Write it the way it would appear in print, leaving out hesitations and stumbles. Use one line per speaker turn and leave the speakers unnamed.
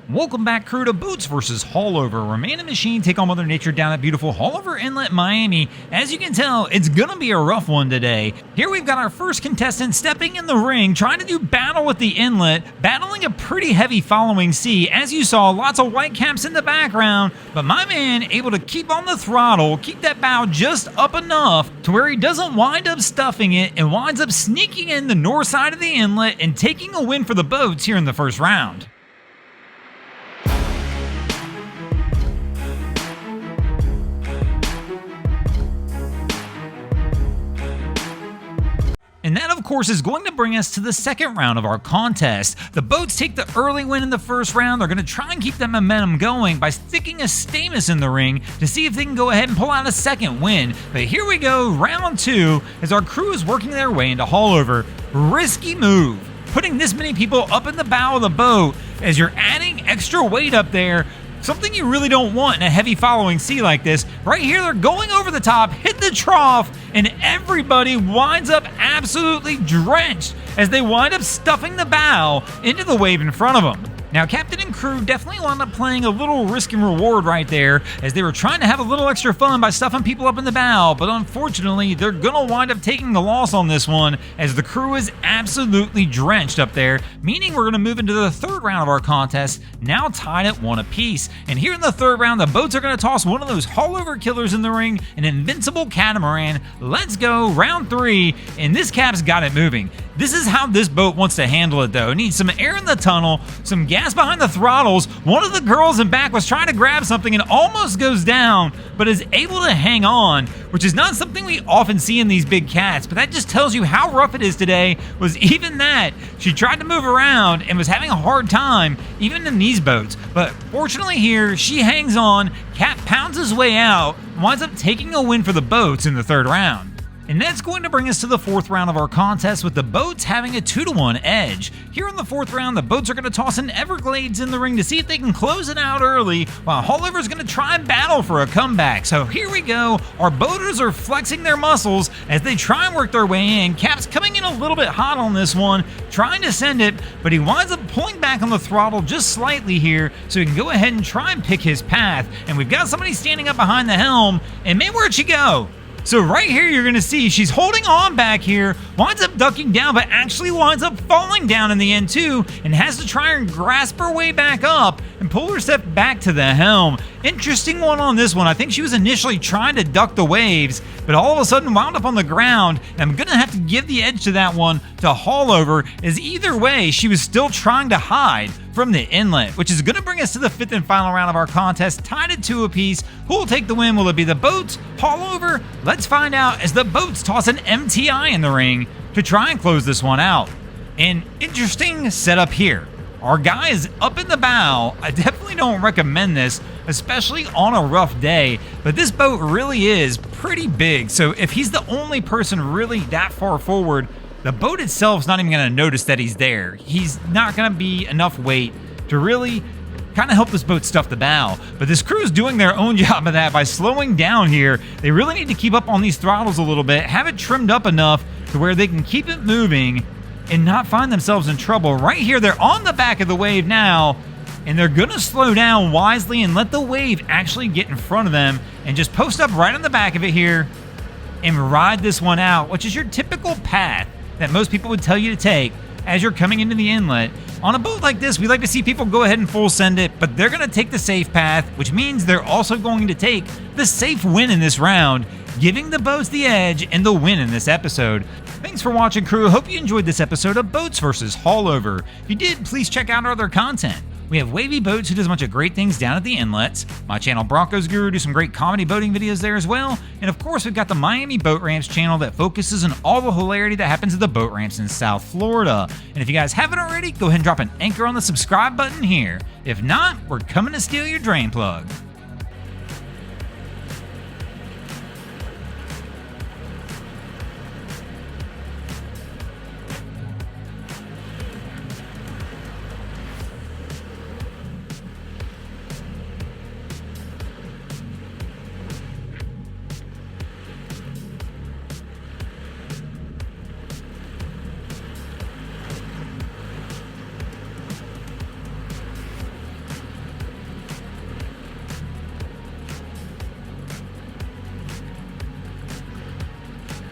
Welcome back, crew, to Boats vs. Haulover, where man and machine take on Mother Nature down at beautiful Haulover Inlet, Miami. As you can tell, it's gonna be a rough one today. Here we've got our first contestant stepping in the ring, trying to do battle with the inlet, battling a pretty heavy following sea. As you saw, lots of white caps in the background, but my man able to keep on the throttle, keep that bow just up enough to where he doesn't wind up stuffing it and winds up sneaking in the north side of the inlet and taking a win for the boats here in the first round. And that, of course, is going to bring us to the second round of our contest. The boats take the early win in the first round. They're going to try and keep that momentum going by sticking a Stamas in the ring to see if they can go ahead and pull out a second win. But here we go, round two, as our crew is working their way into Haulover. Risky move, putting this many people up in the bow of the boat as you're adding extra weight up there. Something you really don't want in a heavy following sea like this. Right here, they're going over the top, hit the trough, and everybody winds up absolutely drenched as they wind up stuffing the bow into the wave in front of them. Now, captain and crew definitely wound up playing a little risk and reward right there as they were trying to have a little extra fun by stuffing people up in the bow, but unfortunately, they're gonna wind up taking the loss on this one as the crew is absolutely drenched up there, meaning we're gonna move into the third round of our contest, now tied at 1 apiece. And here in the third round, the boats are gonna toss one of those Haulover killers in the ring, an Invincible catamaran. Let's go, round 3, and this cap's got it moving. This is how this boat wants to handle it though. It needs some air in the tunnel, some gas behind the throttles. One of the girls in back was trying to grab something and almost goes down, but is able to hang on, which is not something we often see in these big cats, but that just tells you how rough it is today. Was even that, she tried to move around and was having a hard time, even in these boats. But fortunately here, she hangs on, Cat pounds his way out, winds up taking a win for the boats in the third round. And that's going to bring us to the fourth round of our contest, with the boats having a 2-1 edge. Here in the fourth round, the boats are going to toss an Everglades in the ring to see if they can close it out early, while Haulover's going to try and battle for a comeback. So here we go. Our boaters are flexing their muscles as they try and work their way in. Cap's coming in a little bit hot on this one, trying to send it, but he winds up pulling back on the throttle just slightly here so he can go ahead and try and pick his path. And we've got somebody standing up behind the helm, and man, where'd she go? So right here, you're going to see she's holding on back here, winds up ducking down, but actually winds up falling down in the end too, and has to try and grasp her way back up and pull herself back to the helm. Interesting one on this one. I think she was initially trying to duck the waves, but all of a sudden wound up on the ground, and I'm going to have to give the edge to that one to Haulover, as either way, she was still trying to hide from the inlet, which is going to bring us to the fifth and final round of our contest, tied at 2 apiece. Who will take the win? Will it be the boats? Haulover? Let's find out as the boats toss an MTI in the ring to try and close this one out. An interesting setup here. Our guy is up in the bow. I definitely don't recommend this, especially on a rough day, but this boat really is pretty big, so if he's the only person really that far forward, the boat itself is not even going to notice that he's there. He's not going to be enough weight to really kind of help this boat stuff the bow. But this crew is doing their own job of that by slowing down here. They really need to keep up on these throttles a little bit, have it trimmed up enough to where they can keep it moving and not find themselves in trouble. Right here, they're on the back of the wave now, and they're going to slow down wisely and let the wave actually get in front of them and just post up right on the back of it here and ride this one out, which is your typical path that most people would tell you to take as you're coming into the inlet. On a boat like this, we like to see people go ahead and full send it, but they're going to take the safe path, which means they're also going to take the safe win in this round, giving the boats the edge and the win in this episode. Thanks for watching, crew. Hope you enjoyed this episode of Boats vs. Haulover. If you did, please check out our other content. We have Wavy Boats, who does a bunch of great things down at the inlets. My channel, Broncos Guru, do some great comedy boating videos there as well. And of course, we've got the Miami Boat Ramps channel that focuses on all the hilarity that happens at the boat ramps in South Florida. And if you guys haven't already, go ahead and drop an anchor on the subscribe button here. If not, we're coming to steal your drain plug.